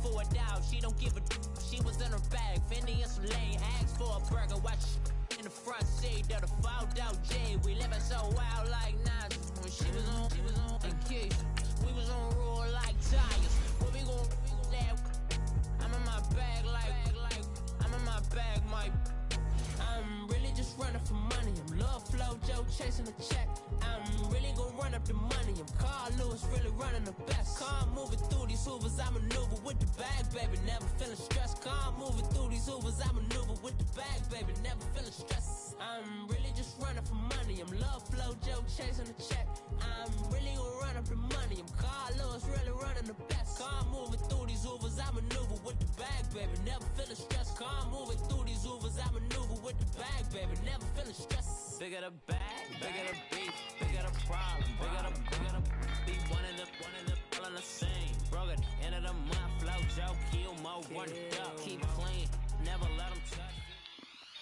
for a doubt. She don't give a she was in her bag. Fendi and some lane. Asked for a burger. Watch in the front seat of the fouled out J. We living so wild like Nas. When she was on in Keys. We was on roll like tires. What we gon' let? I'm in my bag like I'm in my bag, Mike. I'm really just running for money. I'm Love Flow Joe chasing the check. I'm really gonna run up the money. I'm Carl Lewis, really running the best. Car moving through these hoovers, I maneuver with the bag, baby. Never feeling stressed. Car moving through these hoovers, I maneuver with the bag, baby. Never feeling stressed. I'm really just running for money. I'm Love Flow Joe chasing the check. I'm really gonna run up the money. I'm Carl Lewis, really running the best. Car moving through these hoovers, I maneuver with the bag, baby. Never feeling stressed. Car moving through these hoovers, I maneuver with the bag, baby. Never feeling stressed. Bigger the bag, bigger the beef, bigger the problem, bigger the beef. One in the all in the same. Broke at the end of the month, Flow Joe, kill mo, run it up, keep clean, never let them touch.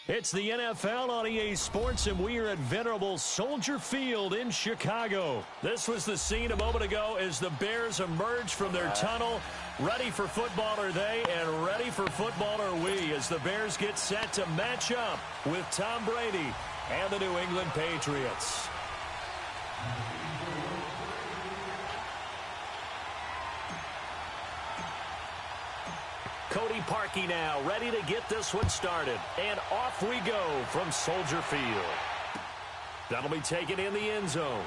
It's the NFL on EA Sports, and we are at venerable Soldier Field in Chicago. This was the scene a moment ago as the Bears emerged from their tunnel. Ready for football are they, and ready for football are we, as the Bears get set to match up with Tom Brady and the New England Patriots. Cody Parkey now, ready to get this one started. And off we go from Soldier Field. That'll be taken in the end zone.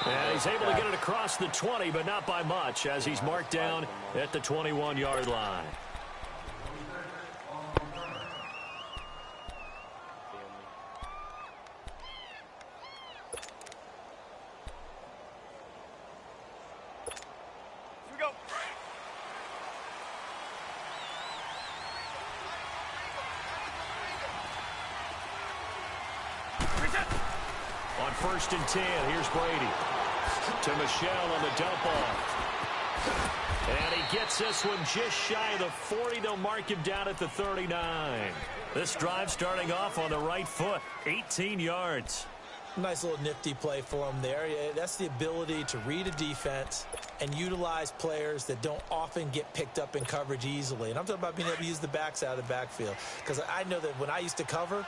And he's able to get it across the 20, but not by much, as he's marked down at the 21-yard line. On 1st and 10, here's Brady. To Michelle on the dump off. And he gets this one just shy of the 40. They'll mark him down at the 39. This drive starting off on the right foot. 18 yards. Nice little nifty play for him there. That's the ability to read a defense and utilize players that don't often get picked up in coverage easily. And I'm talking about being able to use the backs out of the backfield. Because I know that when I used to cover,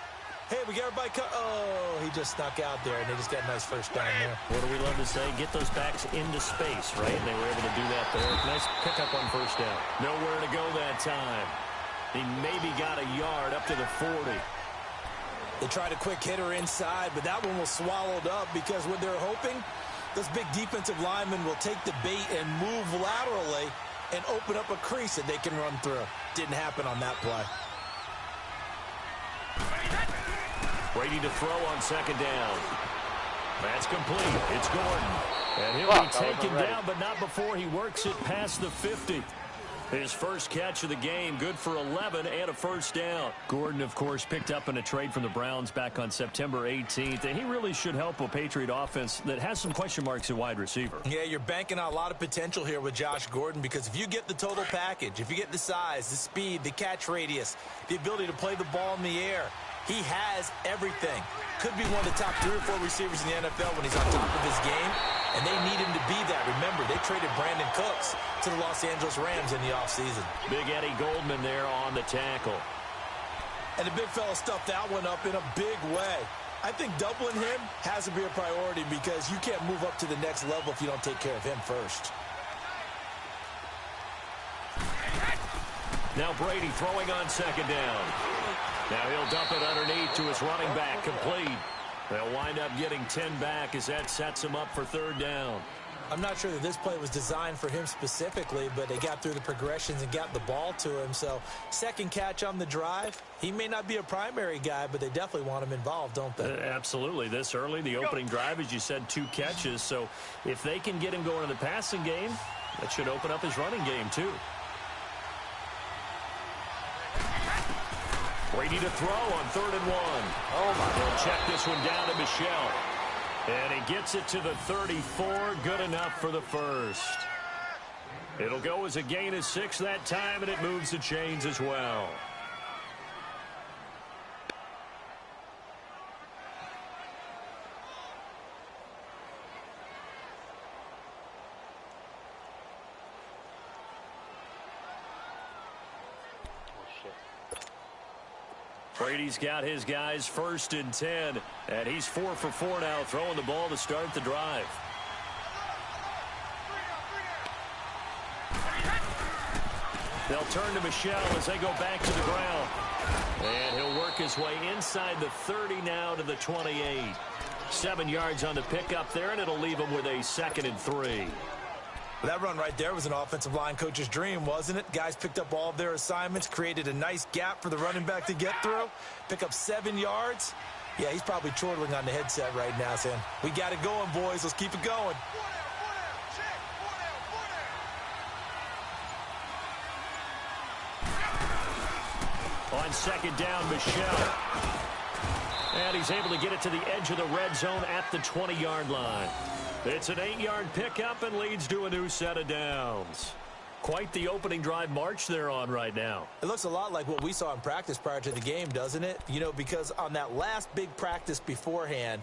hey, we got everybody oh, he just snuck out there, and they just got a nice first down there. What do we love to say? Get those backs into space, right? And they were able to do that there. Nice pickup on first down. Nowhere to go that time. He maybe got a yard up to the 40. They tried a quick hitter inside, but that one was swallowed up because what they're hoping, those big defensive linemen will take the bait and move laterally and open up a crease that they can run through. Didn't happen on that play. Brady to throw on 2nd down. That's complete. It's Gordon. And he'll be taken down, but not before he works it past the 50. His first catch of the game, good for 11 and a first down. Gordon, of course, picked up in a trade from the Browns back on September 18th, and he really should help a Patriot offense that has some question marks at wide receiver. Yeah, you're banking on a lot of potential here with Josh Gordon, because if you get the total package, if you get the size, the speed, the catch radius, the ability to play the ball in the air, he has everything. Could be one of the top 3 or 4 receivers in the NFL when he's on top of his game, and they need him to be that. Remember, they traded Brandon Cooks to the Los Angeles Rams in the offseason. Big Eddie Goldman there on the tackle. And the big fella stuffed that one up in a big way. I think doubling him has to be a priority because you can't move up to the next level if you don't take care of him first. Now Brady throwing on 2nd down. Now he'll dump it underneath to his running back, complete. They'll wind up getting 10 back as that sets him up for 3rd down. I'm not sure that this play was designed for him specifically, but they got through the progressions and got the ball to him. So 2nd catch on the drive. He may not be a primary guy, but they definitely want him involved, don't they? Absolutely. This early, the opening drive, as you said, 2 catches. So if they can get him going in the passing game, that should open up his running game too. Brady to throw on 3rd and 1. Oh, my. He'll check this one down to Michelle. And he gets it to the 34. Good enough for the first. It'll go as a gain of 6 that time, and it moves the chains as well. Brady's got his guys 1st and 10, and he's 4 for 4 now, throwing the ball to start the drive. They'll turn to Michel as they go back to the ground. And he'll work his way inside the 30 now to the 28. 7 yards on the pickup there, and it'll leave him with a 2nd and 3. That run right there was an offensive line coach's dream, wasn't it? Guys picked up all of their assignments, created a nice gap for the running back to get through, pick up 7 yards. Yeah, he's probably chortling on the headset right now, saying, we got it going, boys. Let's keep it going. On 2nd down, Michel. And he's able to get it to the edge of the red zone at the 20-yard line. It's an 8-yard pickup and leads to a new set of downs. Quite the opening drive march they're on right now. It looks a lot like what we saw in practice prior to the game, doesn't it? You know, because on that last big practice beforehand,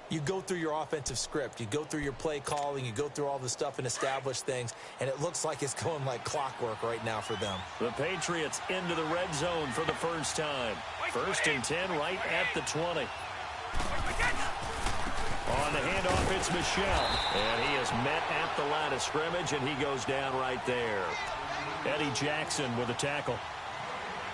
you go through your offensive script. You go through your play calling. You go through all the stuff and establish things. And it looks like it's going like clockwork right now for them. The Patriots into the red zone for the first time. 1st and 10 right at the 20. On the handoff, it's Michel. And he is met at the line of scrimmage, and he goes down right there. Eddie Jackson with a tackle.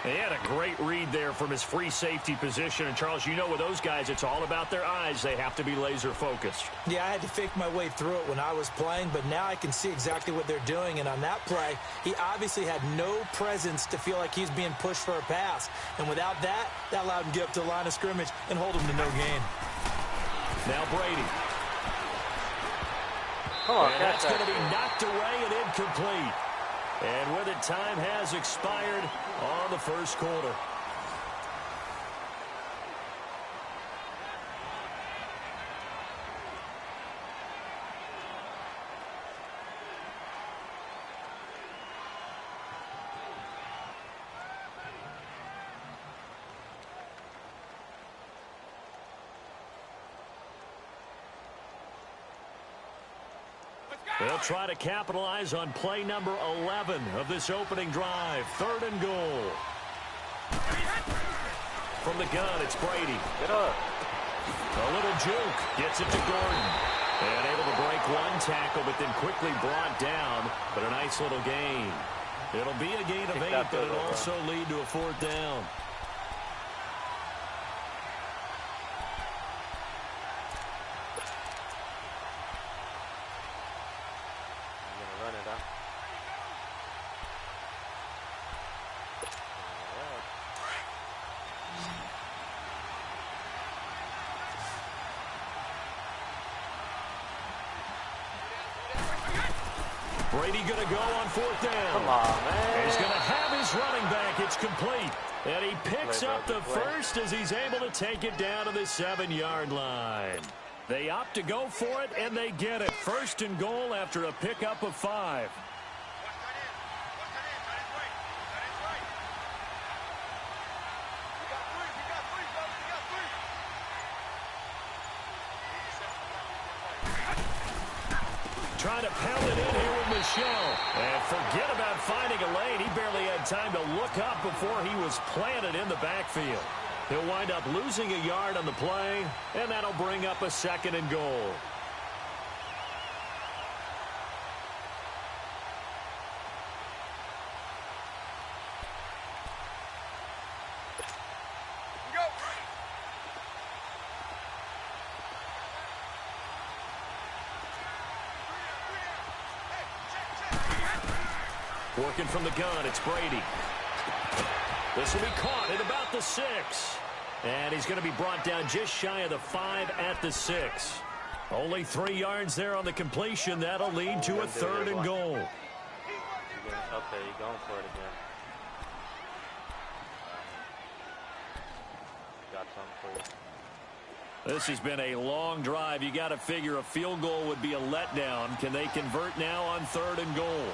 He had a great read there from his free safety position. And, Charles, you know with those guys, it's all about their eyes. They have to be laser-focused. Yeah, I had to fake my way through it when I was playing, but now I can see exactly what they're doing. And on that play, he obviously had no presence to feel like he's being pushed for a pass. And without that, that allowed him to get up to the line of scrimmage and hold him to no gain. Now Brady. And that's going to be knocked away and incomplete. And with it, time has expired on the first quarter. They'll try to capitalize on play number 11 of this opening drive. 3rd and goal. From the gun, it's Brady. Get up. A little juke. Gets it to Gordon. And able to break one tackle, but then quickly brought down. But a nice little gain. It'll be a gain of 8, but it'll also lead to a 4th down. Brady going to go on 4th down. Come on, man. He's going to have his running back. It's complete. And he picks up the first as he's able to take it down to the 7-yard line. They opt to go for it, and they get it. 1st and goal after a pickup of 5. Trying to pound it in here with Michel. And forget about finding a lane. He barely had time to look up before he was planted in the backfield. He'll wind up losing a yard on the play, and that'll bring up a 2nd and goal. Working from the gun, it's Brady. This will be caught at about the 6. And he's going to be brought down just shy of the 5 at the 6. Only 3 yards there on the completion. That'll lead to a 3rd and goal. Okay, you're going for it again. Got something for you. This has been a long drive. You got to figure a field goal would be a letdown. Can they convert now on 3rd and goal?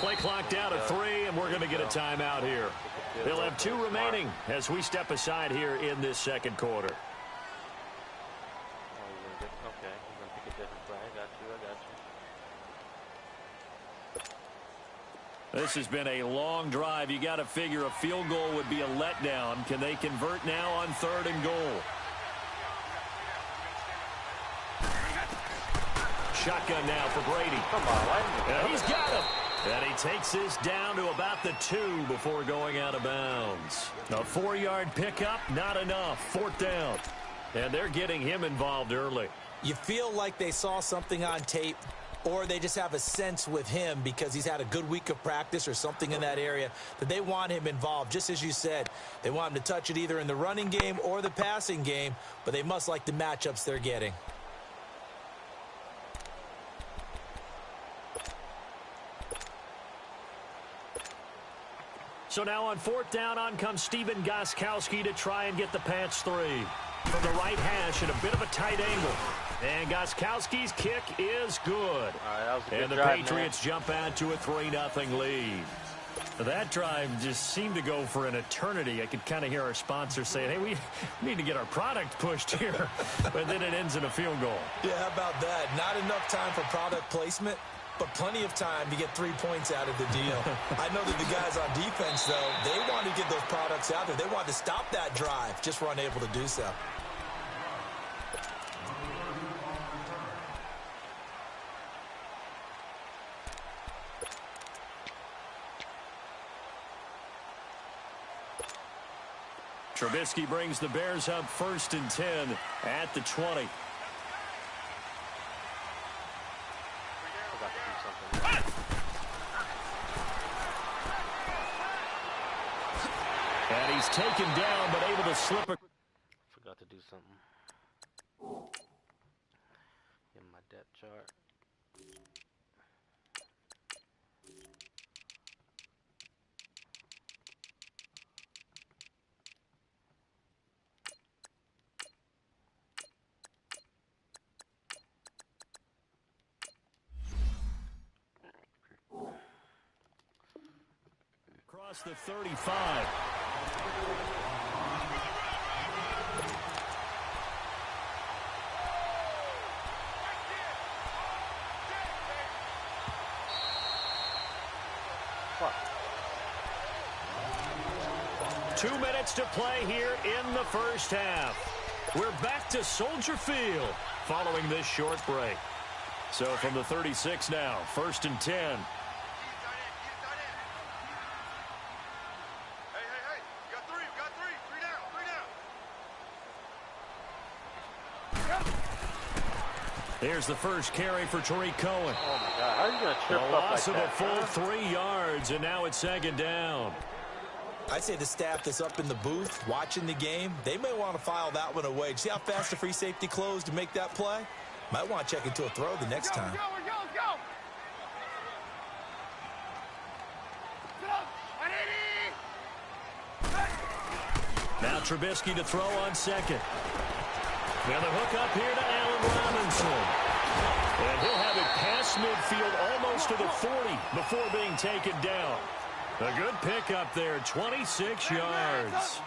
Play clock down at 3, and we're going to get a timeout here. They'll have 2 remaining as we step aside here in this 2nd quarter. This has been a long drive. You got to figure a field goal would be a letdown. Can they convert now on 3rd and goal? Shotgun now for Brady. Come on, and he's got him. And he takes this down to about the 2 before going out of bounds. A 4-yard pickup, not enough. 4th down. And they're getting him involved early. You feel like they saw something on tape, or they just have a sense with him because he's had a good week of practice or something in that area that they want him involved. Just as you said, they want him to touch it either in the running game or the passing game, but they must like the matchups they're getting. So now on 4th down, on comes Stephen Gostkowski to try and get the patch 3. From the right hash at a bit of a tight angle. And Gostkowski's kick is good. Good and the drive, Patriots jump out to a 3-0 lead. That drive just seemed to go for an eternity. I could kind of hear our sponsor saying, hey, we need to get our product pushed here. But then it ends in a field goal. Yeah, how about that? Not enough time for product placement, but plenty of time to get 3 points out of the deal. I know that the guys on defense, though, they want to get those products out there. They want to stop that drive, just were unable to do so. Trubisky brings the Bears up 1st and 10 at the 20. And he's taken down, but able to slip a... Forgot to do something. In my depth chart. Across the 35. Fuck. 2 minutes to play here in the first half. We're back to Soldier Field following this short break. So from the 36 now, 1st and 10. Here's the first carry for Tariq Cohen. Oh, my God. How are you going to trip A up loss like of that? a full 3 yards, and now it's 2nd down. I'd say the staff that's up in the booth watching the game, they may want to file that one away. See how fast the free safety closed to make that play? Might want to check into a throw the next time. Now Trubisky to throw on 2nd. Now the hook up here to Allen Robinson. And he'll have it past midfield almost to the 40 before being taken down. A good pickup there, 26 yards.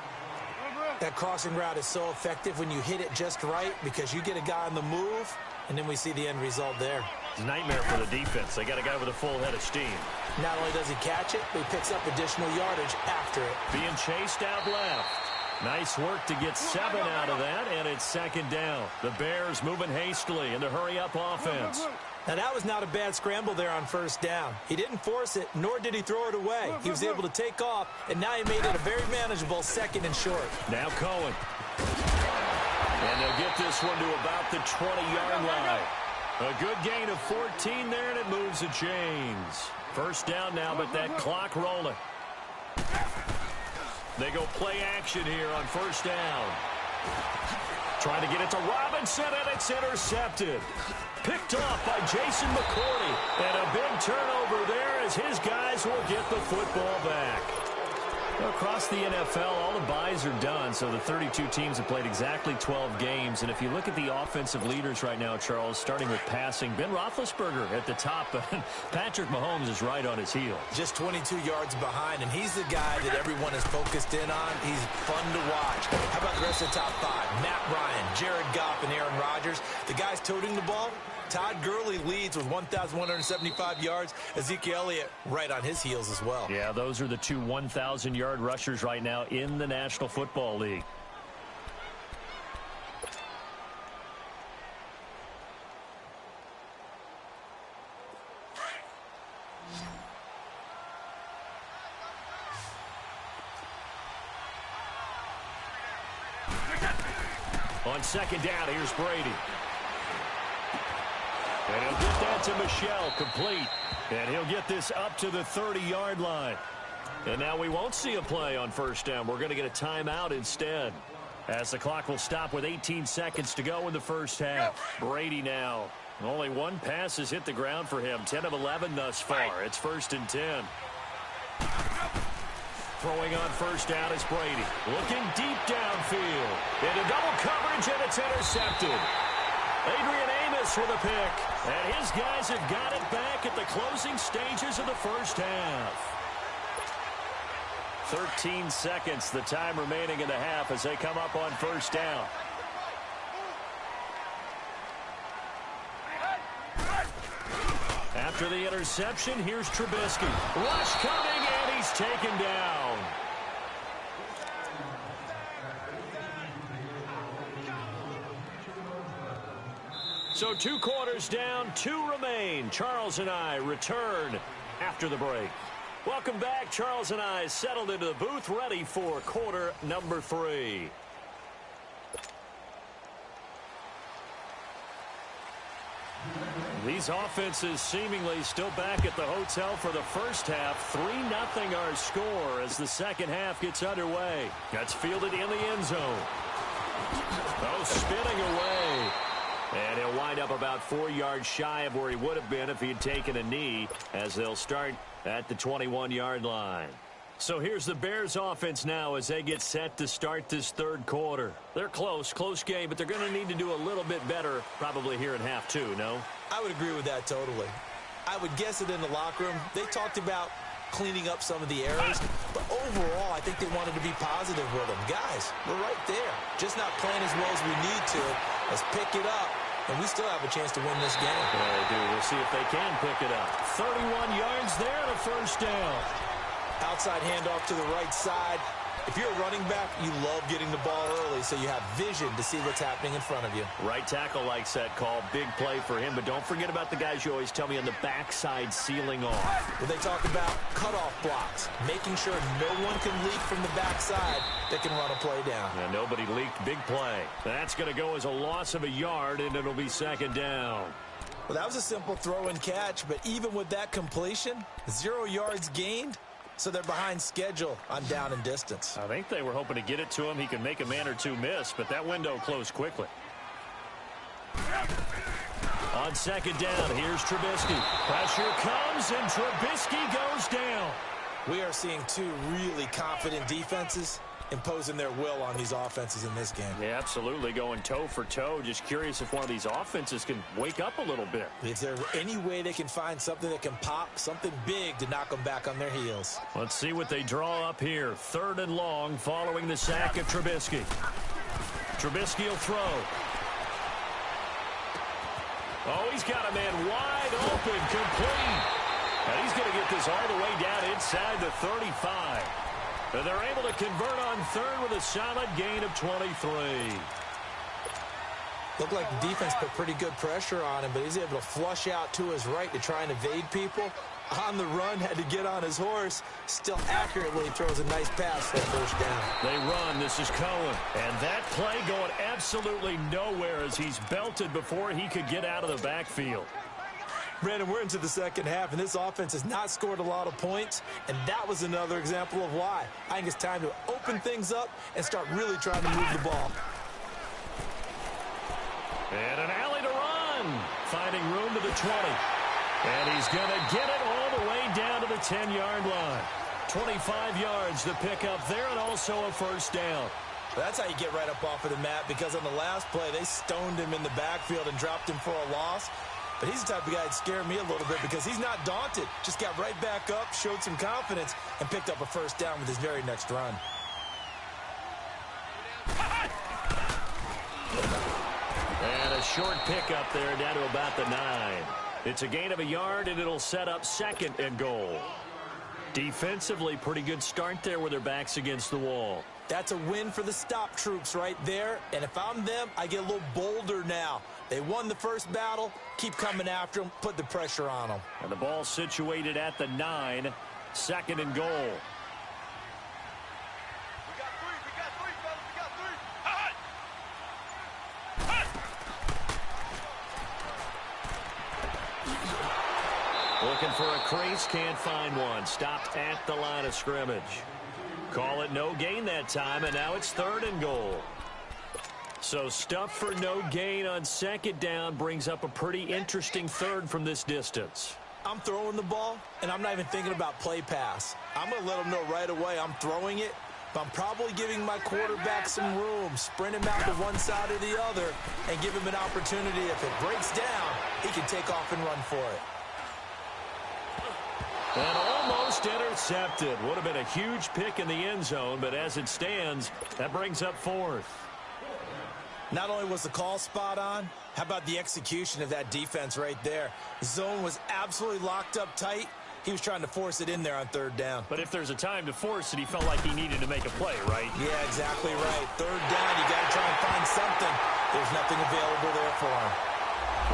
That crossing route is so effective when you hit it just right because you get a guy on the move, and then we see the end result there. It's a nightmare for the defense. They got a guy with a full head of steam. Not only does he catch it, but he picks up additional yardage after it. Being chased out left. Nice work to get 7 out of that, and it's 2nd down. The Bears moving hastily in the hurry-up offense. Now, that was not a bad scramble there on 1st down. He didn't force it, nor did he throw it away. He was able to take off, and now he made it a very manageable 2nd and short. Now Cohen. And they'll get this one to about the 20-yard line. A good gain of 14 there, and it moves the chains. 1st down now, but that clock rolling. They go play action here on 1st down. Trying to get it to Robinson, and it's intercepted. Picked off by Jason McCourty. And a big turnover there as his guys will get the football back. Across the NFL, all the byes are done, so the 32 teams have played exactly 12 games. And if you look at the offensive leaders right now, Charles, starting with passing, Ben Roethlisberger at the top, but Patrick Mahomes is right on his heels. Just 22 yards behind, and he's the guy that everyone is focused in on. He's fun to watch. How about the rest of the top five? Matt Ryan, Jared Goff, and Aaron Rodgers. The guys toting the ball. Todd Gurley leads with 1,175 yards. Ezekiel Elliott right on his heels as well. Yeah, those are the two 1,000-yard rushers right now in the National Football League. On second down, here's Brady. And he'll get that to Michel, complete. And he'll get this up to the 30-yard line. And now we won't see a play on first down. We're going to get a timeout instead, as the clock will stop with 18 seconds to go in the first half. Brady now. Only one pass has hit the ground for him. 10 of 11 thus far. It's 1st and 10. Throwing on first down is Brady. Looking deep downfield. Into double coverage, and it's intercepted. Adrian Amos with a pick. And his guys have got it back at the closing stages of the first half. 13 seconds, the time remaining in the half as they come up on first down. After the interception, here's Trubisky. Rush coming, and he's taken down. So 2 quarters down, 2 remain. Charles and I return after the break. Welcome back. Charles and I settled into the booth, ready for quarter number 3. These offenses seemingly still back at the hotel for the first half. 3-0 our score as the second half gets underway. That's fielded in the end zone. Oh, spinning away. And he'll wind up about 4 yards shy of where he would have been if he had taken a knee, as they'll start at the 21-yard line. So here's the Bears offense now as they get set to start this third quarter. They're close game, but they're going to need to do a little bit better probably here in half 2, no? I would agree with that totally. I would guess it in the locker room. They talked about cleaning up some of the errors, but overall, I think they wanted to be positive with them. Guys, we're right there. Just not playing as well as we need to. Let's pick it up, and we still have a chance to win this game. Yeah, they do. We'll see if they can pick it up. 31 yards there to first down. Outside handoff to the right side. If you're a running back, you love getting the ball early so you have vision to see what's happening in front of you. Right tackle likes that call. Big play for him, but don't forget about the guys you always tell me on the backside sealing off. Well, they talk about cutoff blocks, making sure no one can leak from the backside that can run a play down. Yeah, nobody leaked. Big play. That's going to go as a loss of a yard, and it'll be second down. Well, that was a simple throw and catch, but even with that completion, 0 yards gained. So they're behind schedule on down and distance. I think they were hoping to get it to him. He could make a man or two miss, but that window closed quickly. On second down, here's Trubisky. Pressure comes, and Trubisky goes down. We are seeing 2 really confident defenses imposing their will on these offenses in this game. Yeah, absolutely, going toe for toe. Just curious if one of these offenses can wake up a little bit. Is there any way they can find something that can pop, something big to knock them back on their heels? Let's see what they draw up here. 3rd and long following the sack of Trubisky. Trubisky will throw. Oh, he's got a man wide open, complete. And he's going to get this all the way down inside the 35. And they're able to convert on 3rd with a solid gain of 23. Looked like the defense put pretty good pressure on him, but he's able to flush out to his right to try and evade people. On the run, had to get on his horse. Still accurately throws a nice pass for a first down. They run. This is Cohen. And that play going absolutely nowhere as he's belted before he could get out of the backfield. Brandon, we're into the second half, and this offense has not scored a lot of points, and that was another example of why. I think it's time to open things up and start really trying to move the ball. And an alley to run, finding room to the 20. And he's going to get it all the way down to the 10-yard line. 25 yards to pick up there, and also a first down. That's how you get right up off of the mat, because on the last play, they stoned him in the backfield and dropped him for a loss. But he's the type of guy that scared me a little bit because he's not daunted. Just got right back up, showed some confidence, and picked up a first down with his very next run. And a short pickup there down to about the 9. It's a gain of a yard, and it'll set up 2nd and goal. Defensively, pretty good start there with their backs against the wall. That's a win for the stop troops right there. And if I'm them, I get a little bolder now. They won the first battle. Keep coming after them. Put the pressure on them. And the ball situated at the 9. 2nd and goal. We got three, fellas. We got three. Looking for a crease, can't find one. Stopped at the line of scrimmage. Call it no gain that time, and now it's 3rd and goal. So stuff for no gain on 2nd down brings up a pretty interesting 3rd from this distance. I'm throwing the ball, and I'm not even thinking about play pass. I'm going to let them know right away I'm throwing it, but I'm probably giving my quarterback some room, sprint him out to one side or the other, and give him an opportunity. If it breaks down, he can take off and run for it. And almost intercepted. Would have been a huge pick in the end zone, but as it stands, that brings up 4th. Not only was the call spot on, how about the execution of that defense right there? The zone was absolutely locked up tight. He was trying to force it in there on 3rd down. But if there's a time to force it, he felt like he needed to make a play, right? Yeah, exactly right. 3rd down, you got to try and find something. There's nothing available there for him.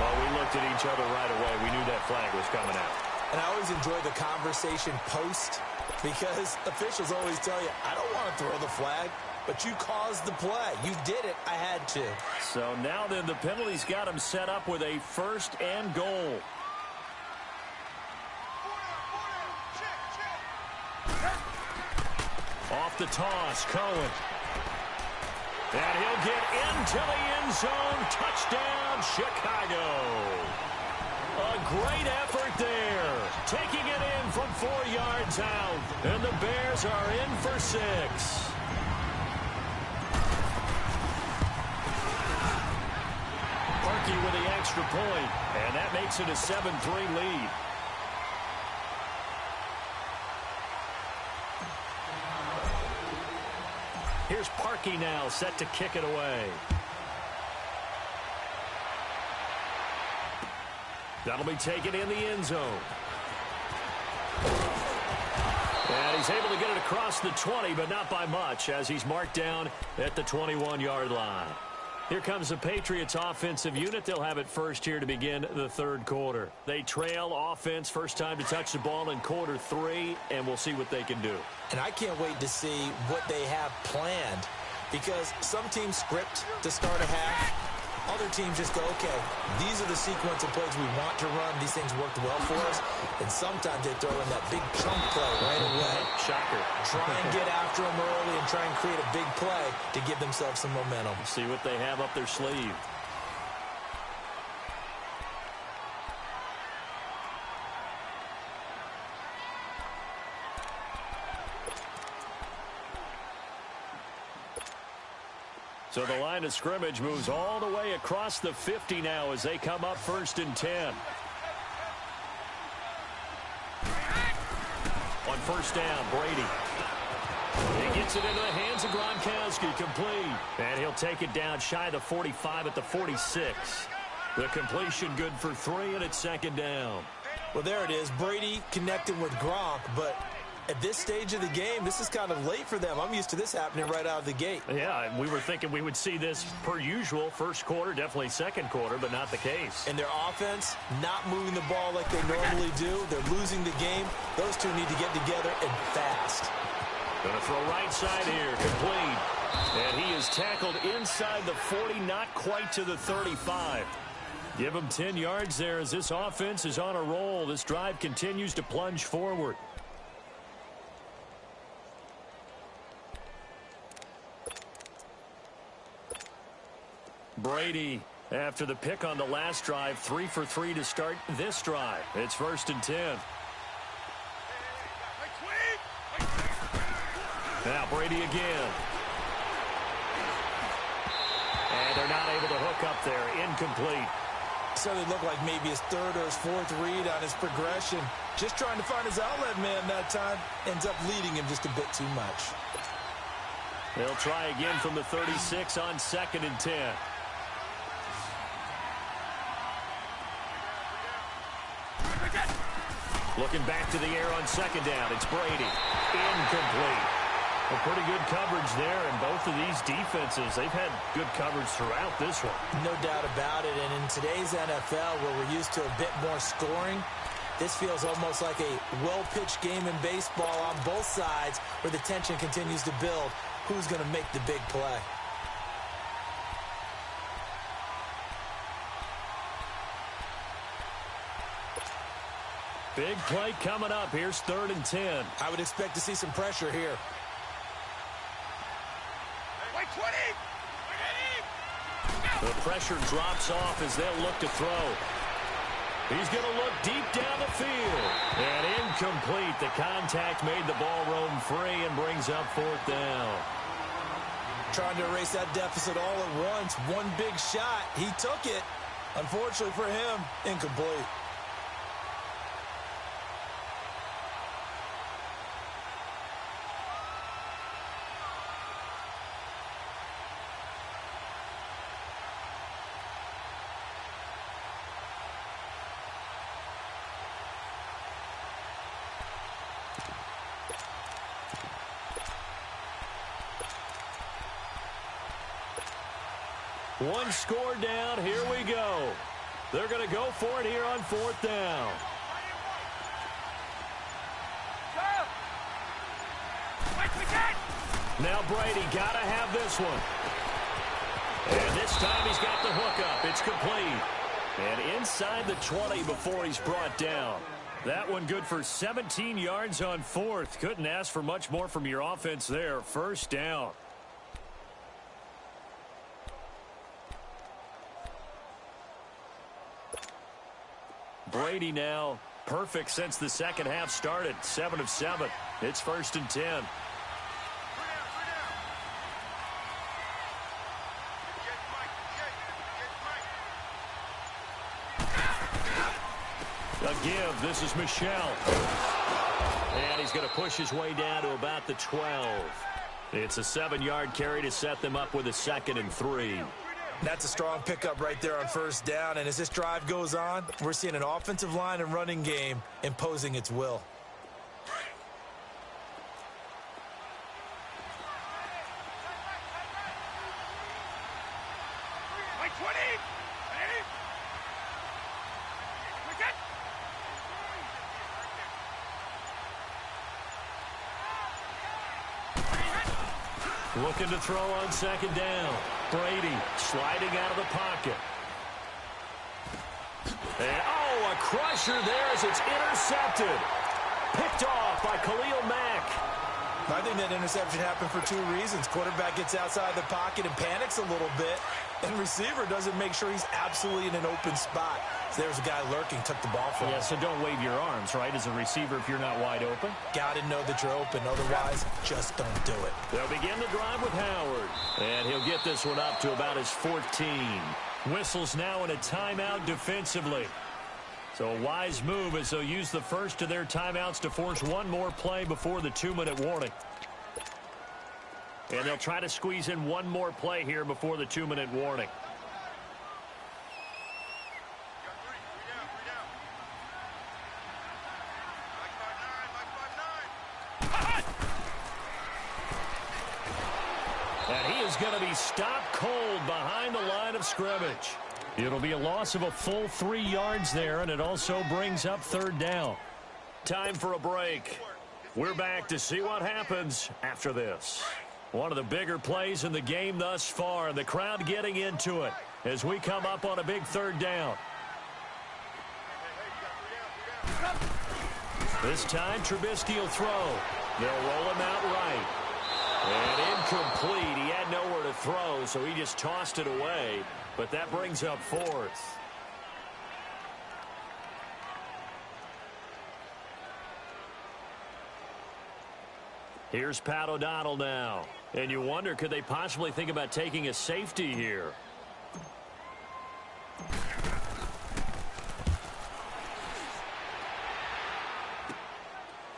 Well, we looked at each other right away. We knew that flag was coming out. And I always enjoy the conversation post, because officials always tell you, I don't want to throw the flag, but you caused the play. You did it. I had to. So now then the penalty's got him set up with a 1st and goal. Off the toss, Cohen. And he'll get into the end zone. Touchdown, Chicago. A great effort there. Taking it in from 4 yards out. And the Bears are in for 6. Parkey with the extra point. And that makes it a 7-3 lead. Here's Parkey now, set to kick it away. That'll be taken in the end zone. And he's able to get it across the 20, but not by much, as he's marked down at the 21-yard line. Here comes the Patriots offensive unit. They'll have it first here to begin the 3rd quarter. They trail offense, first time to touch the ball in quarter 3, and we'll see what they can do. And I can't wait to see what they have planned, because some teams script to start a half. Other teams just go, okay, these are the sequence of plays we want to run. These things worked well for us. And sometimes they throw in that big chunk play right away. Shocker. Try and get after them early and try and create a big play to give themselves some momentum. See what they have up their sleeve. So the line of scrimmage moves all the way across the 50 now as they come up 1st and 10. On 1st down, Brady. He gets it into the hands of Gronkowski, complete. And he'll take it down shy of the 45 at the 46. The completion good for 3, and it's 2nd down. Well, there it is. Brady connecting with Gronk, but at this stage of the game, this is kind of late for them. I'm used to this happening right out of the gate. Yeah, we were thinking we would see this per usual. 1st quarter, definitely 2nd quarter, but not the case. And their offense not moving the ball like they normally do. They're losing the game. Those two need to get together and fast. Going to throw right side here, complete. And he is tackled inside the 40, not quite to the 35. Give him 10 yards there as this offense is on a roll. This drive continues to plunge forward. Brady, after the pick on the last drive, 3 for 3 to start this drive. It's 1st and 10. Now Brady again. And they're not able to hook up there. Incomplete. So it looked like maybe his third or his fourth read on his progression. Just trying to find his outlet man that time. Ends up leading him just a bit too much. They'll try again from the 36 on 2nd and 10. Looking back to the air on 2nd down. It's Brady. Incomplete. A pretty good coverage there, and both of these defenses, they've had good coverage throughout this one. No doubt about it, and in today's NFL, where we're used to a bit more scoring, this feels almost like a well-pitched game in baseball on both sides where the tension continues to build. Who's going to make the big play? Big play coming up. Here's 3rd and 10. I would expect to see some pressure here. Wait, 20! The pressure drops off as they'll look to throw. He's going to look deep down the field. And incomplete. The contact made the ball roam free and brings up 4th down. Trying to erase that deficit all at once. One big shot. He took it. Unfortunately for him, incomplete. One score down. Here we go. They're going to go for it here on 4th down. Now Brady got to have this one. And this time he's got the hookup. It's complete. And inside the 20 before he's brought down. That one good for 17 yards on 4th. Couldn't ask for much more from your offense there. 1st down. Brady now perfect since the 2nd half started. 7 of 7. It's 1st and 10. A give. This is Michelle. And he's going to push his way down to about the 12. It's a 7-yard carry to set them up with a 2nd and 3. That's a strong pickup right there on 1st down. And as this drive goes on, we're seeing an offensive line and running game imposing its will. Looking to throw on 2nd down. Brady sliding out of the pocket. And, oh, a crusher there as it's intercepted. Picked off by Khalil Mack. I think that interception happened for 2 reasons. Quarterback gets outside the pocket and panics a little bit, and receiver doesn't make sure he's absolutely in an open spot. So there's a guy lurking, took the ball from him. Yeah, so don't wave your arms, right, as a receiver if you're not wide open. Got to know that you're open. Otherwise, just don't do it. They'll begin the drive with Howard. And he'll get this one up to about his 14. Whistles now in a timeout defensively. So a wise move as they'll use the first of their timeouts to force one more play before the 2-minute warning. And they'll try to squeeze in one more play here before the 2-minute warning. And he is going to be stopped cold behind the line of scrimmage. It'll be a loss of a full 3 yards there, and it also brings up 3rd down. Time for a break. We're back to see what happens after this. One of the bigger plays in the game thus far, and the crowd getting into it as we come up on a big 3rd down. This time, Trubisky will throw. They'll roll him out right. And incomplete. He had nowhere to throw, so he just tossed it away. But that brings up 4th. Here's Pat O'Donnell now. And you wonder, could they possibly think about taking a safety here?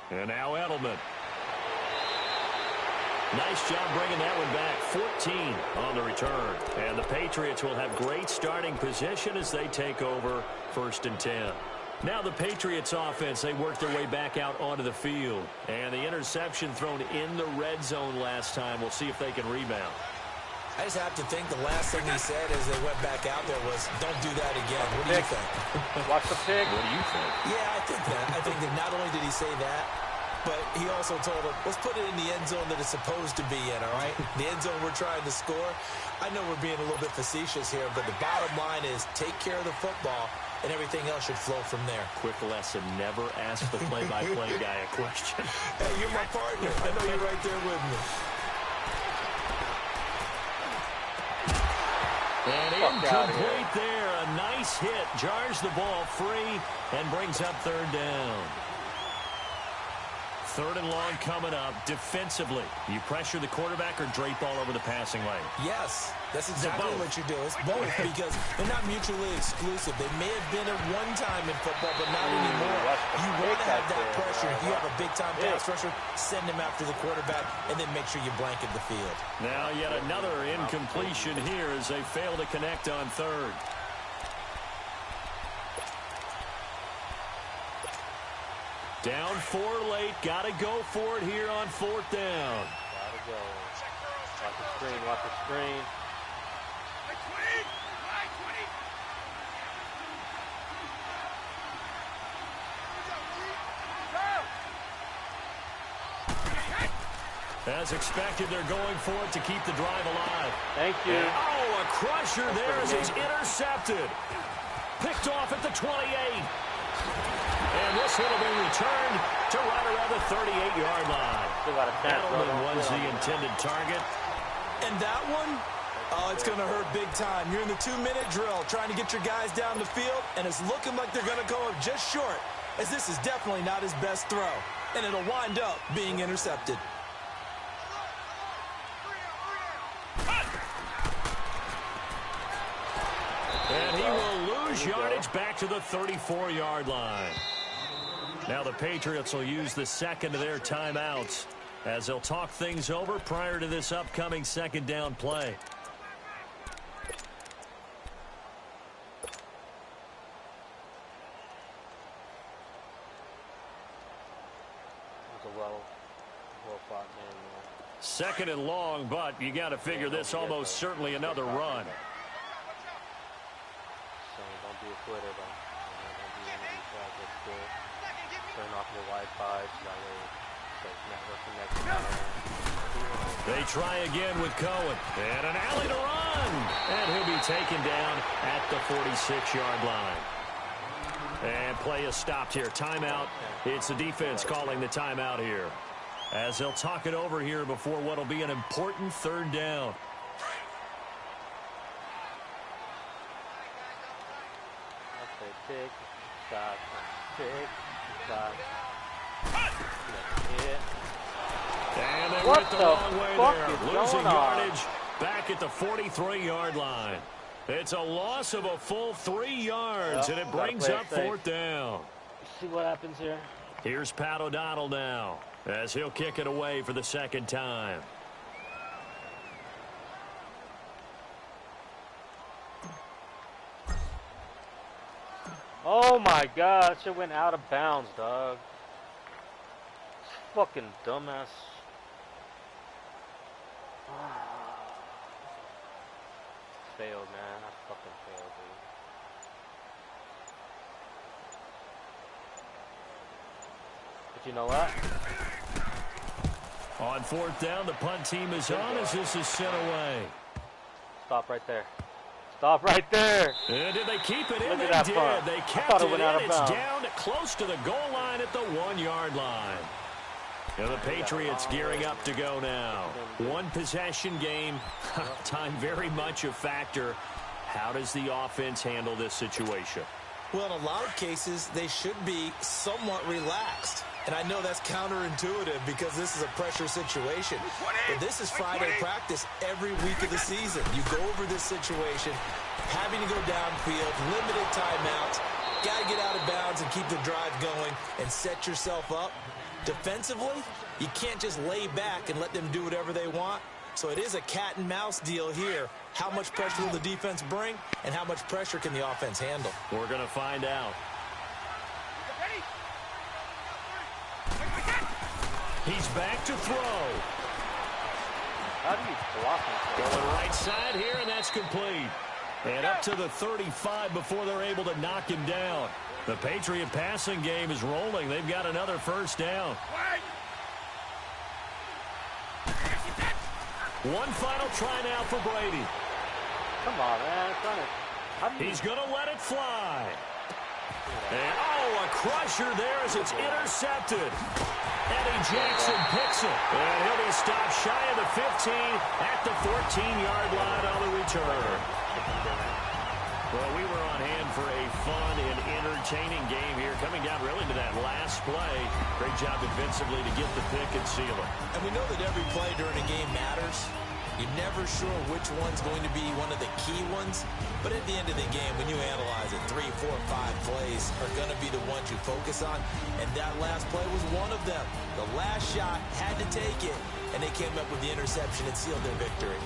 And now Edelman. Nice job bringing that one back. 14 on the return. And the Patriots will have great starting position as they take over 1st and 10. Now the Patriots offense, they work their way back out onto the field. And the interception thrown in the red zone last time. We'll see if they can rebound. I just have to think the last thing he said as they went back out there was, don't do that again. What do you think? Watch the pick. What do you think? Yeah, I think that. I think that not only did he say that, but he also told him, let's put it in the end zone that it's supposed to be in, all right? The end zone we're trying to score. I know we're being a little bit facetious here, but the bottom line is take care of the football, and everything else should flow from there. Quick lesson, never ask the play-by-play guy a question. Hey, you're my partner. I know you're right there with me. And incomplete there. A nice hit. Jars the ball free and brings up 3rd down. 3rd and long coming up. Defensively, you pressure the quarterback or drape all over the passing lane? Yes, that's exactly what you do. It's both because they're not mutually exclusive. They may have been at one time in football, but not anymore. You want to have that pressure. If you have a big-time pass rusher, send him after the quarterback, and then make sure you blanket the field. Now yet another incompletion here as they fail to connect on 3rd. Down 4 late. Got to go for it here on 4th down. Gotta go. Watch the screen. Watch the screen. As expected, they're going for it to keep the drive alive. Thank you. And, a crusher there as he's intercepted. Picked off at the 28. And this one will be returned to right around the 38-yard line. Edelman was the intended target. And that one, it's going to hurt big time. You're in the 2-minute drill trying to get your guys down the field, and it's looking like they're going to go up just short, as this is definitely not his best throw. And it'll wind up being intercepted. And he will lose yardage back to the 34-yard line. Now the Patriots will use the second of their timeouts as they'll talk things over prior to this upcoming 2nd down play. Well-fought man there. 2nd and long, but you got to figure this almost certainly another run. So don't be a quitter, though. Don't be one of these guys that's good. Turn off your Wi-Fi so that way it's network connection. They try again with Cohen. And an alley to run. And he'll be taken down at the 46-yard line. And play is stopped here. Timeout. It's the defense calling the timeout here, as they'll talk it over here before what will be an important 3rd down. Tick, stop, tick, stop. And they What went the the wrong way fuck there. is Losing going on? yardage back at the 43-yard line. It's a loss of a full 3 yards, and it brings up 4th down. See what happens here. Here's Pat O'Donnell now, as he'll kick it away for the 2nd time. Oh my God, that shit went out of bounds, dog. It's fucking dumbass. Failed, man. I fucking failed, dude. But you know what? On 4th down, the punt team is on as this is sent away. Stop right there. Stop right there. And did they keep it in? Look They at that did. punt. They I kept thought it it went in. out of It's bounds. down close to the goal line at the 1-yard line. And the Patriots gearing up to go now. 1 possession game. Time very much a factor. How does the offense handle this situation? Well, in a lot of cases, they should be somewhat relaxed. And I know that's counterintuitive because this is a pressure situation. But this is Friday practice every week of the season. You go over this situation, having to go downfield, limited timeouts, got to get out of bounds and keep the drive going and set yourself up. Defensively, you can't just lay back and let them do whatever they want. So it is a cat and mouse deal here. How much pressure will the defense bring and how much pressure can the offense handle? We're going to find out. He's back to throw. How do you block him? Going right side here, and that's complete. And up to the 35 before they're able to knock him down. The Patriot passing game is rolling. They've got another first down. One final try now for Brady. Come on, man. He's going to let it fly. And, a crusher there as it's intercepted. Eddie Jackson picks it. And he'll be stopped shy of the 15 at the 14-yard line on the return. Well, we were on hand for a fun and entertaining game here, coming down really to that last play. Great job defensively to get the pick and seal it. And we know that every play during a game matters. You're never sure which one's going to be one of the key ones. But at the end of the game, when you analyze it, 3, 4, 5 plays are going to be the ones you focus on. And that last play was one of them. The last shot had to take it, and they came up with the interception and sealed their victory.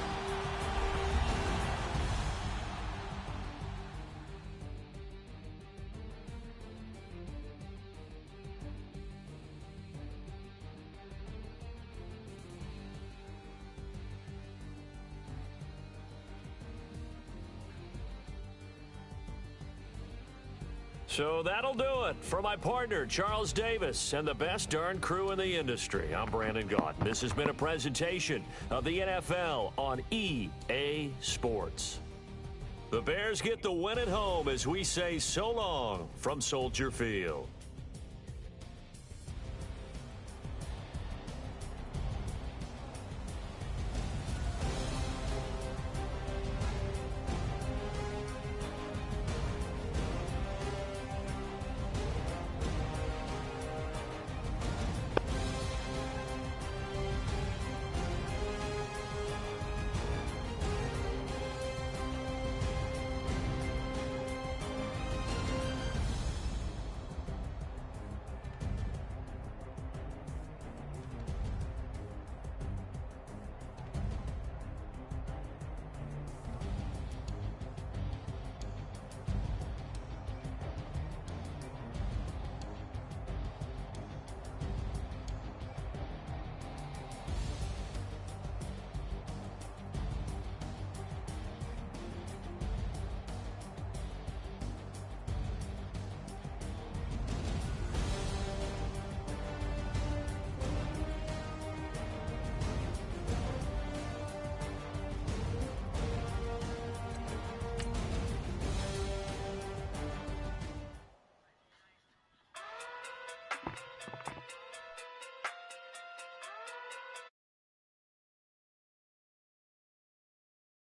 So that'll do it for my partner, Charles Davis, and the best darn crew in the industry. I'm Brandon Gaunt. This has been a presentation of the NFL on EA Sports. The Bears get the win at home as we say so long from Soldier Field.